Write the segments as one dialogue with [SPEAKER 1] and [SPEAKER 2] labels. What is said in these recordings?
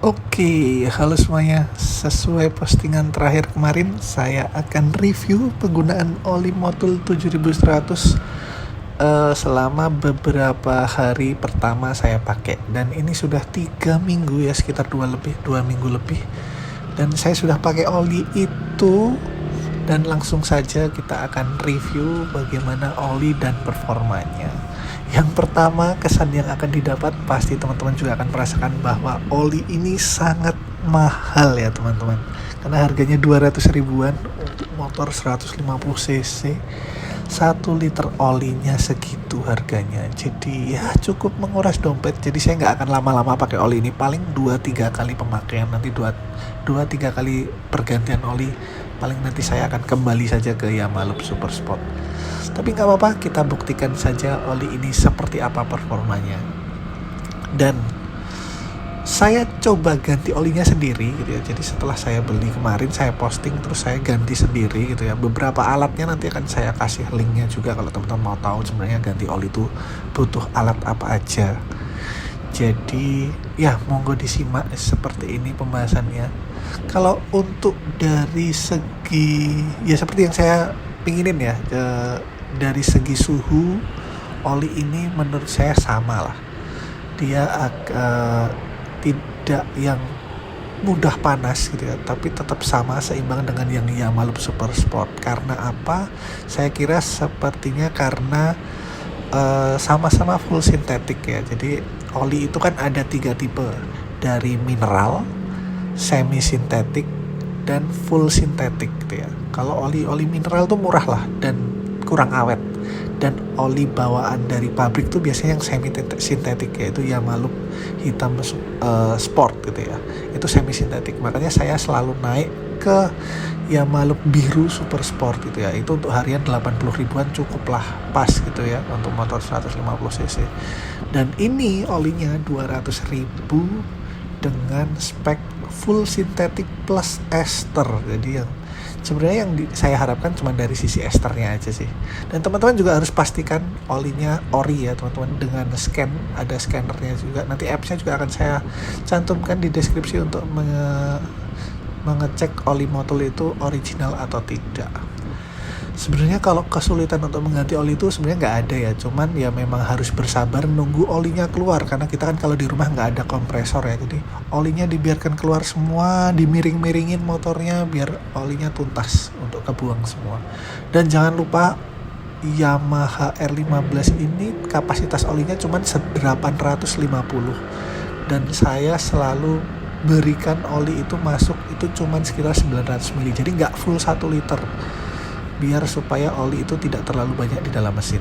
[SPEAKER 1] Oke, halo semuanya. Sesuai postingan terakhir kemarin, saya akan review penggunaan oli Motul 7100 selama beberapa hari pertama saya pakai. Dan ini sudah 3 minggu ya, sekitar 2 minggu lebih. Dan saya sudah pakai oli itu, dan langsung saja kita akan review bagaimana oli dan performanya. Yang pertama, kesan yang akan didapat pasti teman-teman juga akan merasakan bahwa oli ini sangat mahal ya teman-teman. Karena harganya 200 ribuan untuk motor 150 cc. 1 liter olinya segitu harganya. Jadi ya cukup menguras dompet. Jadi saya nggak akan lama-lama pakai oli ini. Paling 2-3 kali pemakaian. Nanti 2-3 kali pergantian oli. Paling nanti saya akan kembali saja ke Yamalup Super Sport. Tapi nggak apa-apa, kita buktikan saja oli ini seperti apa performanya. Dan saya coba ganti olinya sendiri gitu ya. Jadi setelah saya beli kemarin, saya posting terus saya ganti sendiri gitu ya. Beberapa alatnya nanti akan saya kasih linknya juga kalau teman-teman mau tahu sebenarnya ganti oli itu butuh alat apa aja. Jadi ya monggo disimak seperti ini pembahasannya. Kalau untuk dari segi ya seperti yang saya pinginin ya, dari segi suhu oli ini menurut saya sama lah. Dia tidak yang mudah panas gitu ya, tapi tetap sama seimbang dengan yang Yamalup Super Sport. Karena apa? Saya kira sepertinya karena sama-sama full sintetik ya. Jadi oli itu kan ada 3 tipe, dari mineral, semi sintetik, dan full sintetik gitu ya. Kalau oli mineral tuh murah lah dan kurang awet. Dan oli bawaan dari pabrik tuh biasanya yang semi sintetik, yaitu Yamalup hitam sport gitu ya. Itu semi sintetik. Makanya saya selalu naik ke Yamalup biru super sport gitu ya. Itu untuk harian 80 ribuan cukup lah, pas gitu ya untuk motor 150 cc. Dan ini olinya 200 ribu dengan spek full sintetik plus ester. Jadi yang sebenarnya yang saya harapkan cuma dari sisi esternya aja sih. Dan teman-teman juga harus pastikan olinya ori ya teman-teman, dengan scan, ada scannernya juga. Nanti apps-nya juga akan saya cantumkan di deskripsi untuk mengecek oli Motul itu original atau tidak. Sebenarnya kalau kesulitan untuk mengganti oli itu sebenarnya nggak ada ya, cuman ya memang harus bersabar nunggu olinya keluar, karena kita kan kalau di rumah nggak ada kompresor ya, jadi olinya dibiarkan keluar semua, dimiring-miringin motornya biar olinya tuntas untuk kebuang semua. Dan jangan lupa Yamaha R15 ini kapasitas olinya cuma 850, dan saya selalu berikan oli itu masuk itu cuman sekitar 900 ml, jadi nggak full 1 liter, biar supaya oli itu tidak terlalu banyak di dalam mesin.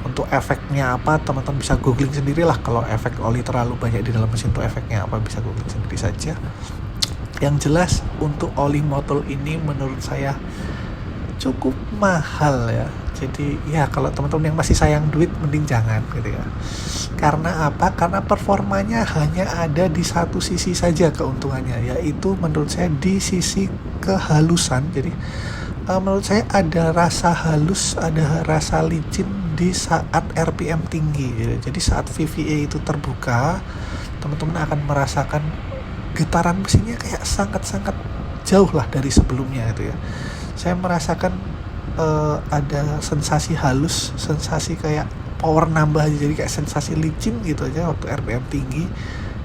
[SPEAKER 1] Untuk efeknya apa, teman-teman bisa googling sendirilah. Kalau efek oli terlalu banyak di dalam mesin itu efeknya apa, bisa googling sendiri saja. Yang jelas untuk oli Motul ini menurut saya cukup mahal ya. Jadi ya kalau teman-teman yang masih sayang duit mending jangan gitu ya. Karena apa? Karena performanya hanya ada di satu sisi saja keuntungannya, yaitu menurut saya di sisi kehalusan. Jadi menurut saya ada rasa halus, ada rasa licin di saat RPM tinggi gitu. Jadi saat VVA itu terbuka, teman-teman akan merasakan getaran mesinnya kayak sangat-sangat jauh lah dari sebelumnya itu ya. Saya merasakan ada sensasi halus, sensasi kayak power nambah aja, jadi kayak sensasi licin gitu aja waktu RPM tinggi.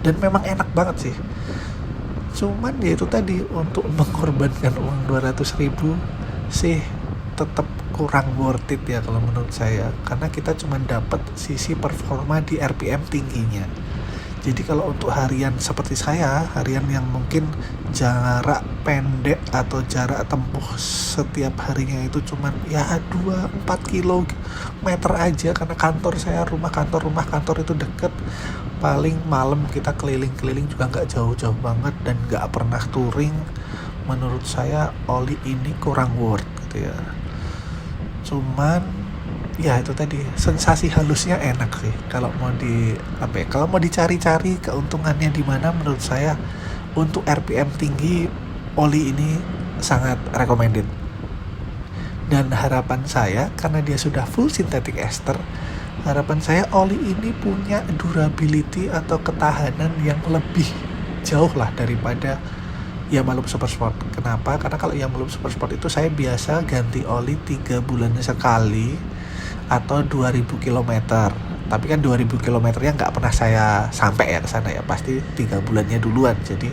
[SPEAKER 1] Dan memang enak banget sih. Cuman ya itu tadi, untuk mengorbankan uang 200 ribu sih tetap kurang worth it ya kalau menurut saya, karena kita cuma dapat sisi performa di RPM tingginya. Jadi kalau untuk harian seperti saya, harian yang mungkin jarak pendek atau jarak tempuh setiap harinya itu cuman ya 2-4 kilometer aja, karena kantor saya, rumah kantor itu deket. Paling malam kita keliling-keliling juga nggak jauh-jauh banget dan nggak pernah touring. Menurut saya oli ini kurang worth gitu ya. Cuman ya itu tadi, sensasi halusnya enak sih. Kalau mau kalau mau dicari-cari keuntungannya di mana, menurut saya untuk RPM tinggi oli ini sangat recommended. Dan harapan saya, karena dia sudah full synthetic ester, harapan saya oli ini punya durability atau ketahanan yang lebih jauh lah daripada Yamalum Supersport. Kenapa? Karena kalau Yamalum Supersport itu saya biasa ganti oli 3 bulan sekali atau 2000 km. Tapi kan 2000 kilometernya nggak pernah saya sampai ya ke sana ya, pasti 3 bulannya duluan. Jadi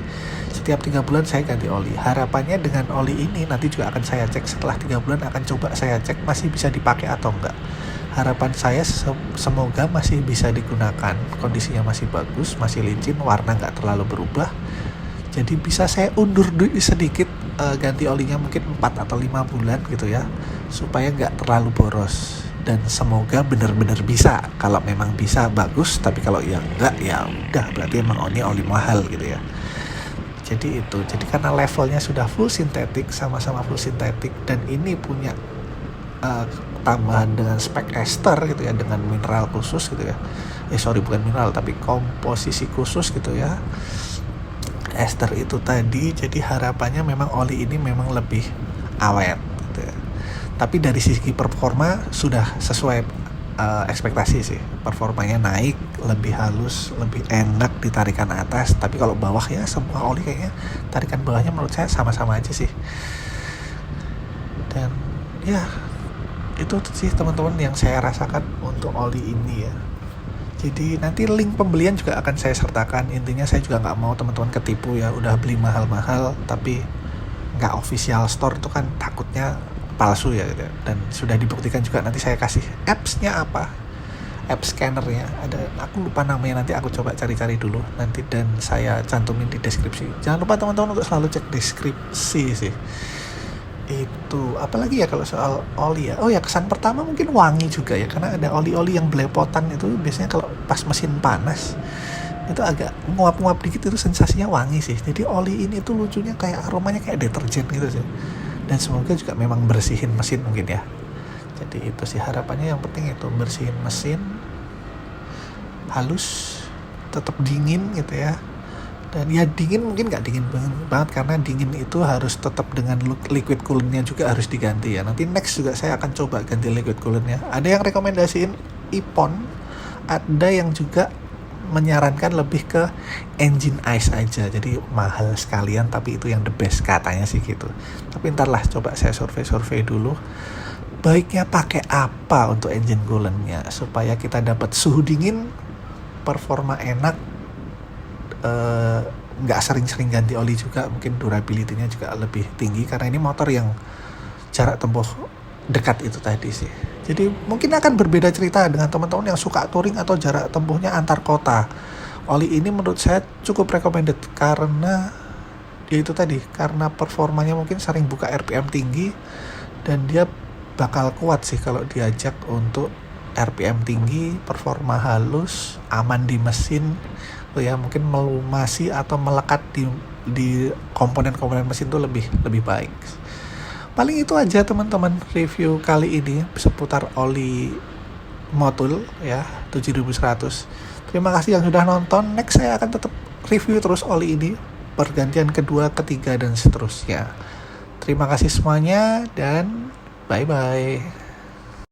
[SPEAKER 1] setiap 3 bulan saya ganti oli. Harapannya dengan oli ini nanti juga akan saya cek setelah 3 bulan, akan coba saya cek masih bisa dipakai atau enggak. Harapan saya semoga masih bisa digunakan, kondisinya masih bagus, masih licin, warna nggak terlalu berubah. Jadi bisa saya undur sedikit ganti olinya mungkin 4 atau 5 bulan gitu ya, supaya nggak terlalu boros. Dan semoga benar-benar bisa. Kalau memang bisa bagus, tapi kalau ya enggak ya udah, berarti emang ini oli mahal gitu ya. Jadi itu, jadi karena levelnya sudah full sintetik, sama-sama full sintetik, dan ini punya tambahan dengan spek ester gitu ya, dengan mineral khusus gitu ya. Bukan mineral tapi komposisi khusus gitu ya, ester itu tadi. Jadi harapannya memang oli ini memang lebih awet gitu ya. Tapi dari sisi performa sudah sesuai ekspektasi sih. Performanya naik, lebih halus, lebih enak di tarikan atas. Tapi kalau bawah ya semua oli kayaknya tarikan bawahnya menurut saya sama-sama aja sih. Dan ya itu sih teman-teman yang saya rasakan untuk oli ini ya. Jadi nanti link pembelian juga akan saya sertakan. Intinya saya juga nggak mau teman-teman ketipu ya, udah beli mahal-mahal tapi nggak official store, itu kan takutnya palsu ya gitu. Dan sudah dibuktikan juga, nanti saya kasih apps-nya apa, app scannernya ada, aku lupa namanya, nanti aku coba cari-cari dulu nanti dan saya cantumin di deskripsi. Jangan lupa teman-teman untuk selalu cek deskripsi sih. Itu apalagi ya kalau soal oli ya, oh ya kesan pertama mungkin wangi juga ya, karena ada oli-oli yang belepotan itu biasanya kalau pas mesin panas itu agak nguap-nguap dikit, itu sensasinya wangi sih. Jadi oli ini tuh lucunya kayak aromanya kayak deterjen gitu sih, dan semoga juga memang bersihin mesin mungkin ya. Jadi itu sih harapannya, yang penting itu bersihin mesin halus, tetap dingin gitu ya. Dan ya dingin mungkin nggak dingin banget karena dingin itu harus tetap dengan liquid coolant-nya juga harus diganti ya. Nanti next juga saya akan coba ganti liquid coolant-nya. Ada yang rekomendasiin Ippon, ada yang juga menyarankan lebih ke engine ice aja, jadi mahal sekalian tapi itu yang the best katanya sih gitu. Tapi ntarlah coba saya survei dulu baiknya pakai apa untuk engine coolant-nya supaya kita dapat suhu dingin, performa enak, nggak sering-sering ganti oli juga, mungkin durability-nya juga lebih tinggi karena ini motor yang jarak tempuh dekat itu tadi sih. Jadi mungkin akan berbeda cerita dengan teman-teman yang suka touring atau jarak tempuhnya antar kota. Oli ini menurut saya cukup recommended karena ya itu tadi, karena performanya mungkin sering buka RPM tinggi dan dia bakal kuat sih kalau diajak untuk RPM tinggi, performa halus, aman di mesin. Ya mungkin melumasi atau melekat di komponen-komponen mesin itu lebih baik. Paling itu aja teman-teman review kali ini seputar oli Motul ya 7100. Terima kasih yang sudah nonton. Next saya akan tetap review terus oli ini, pergantian kedua, ketiga dan seterusnya. Terima kasih semuanya dan bye bye.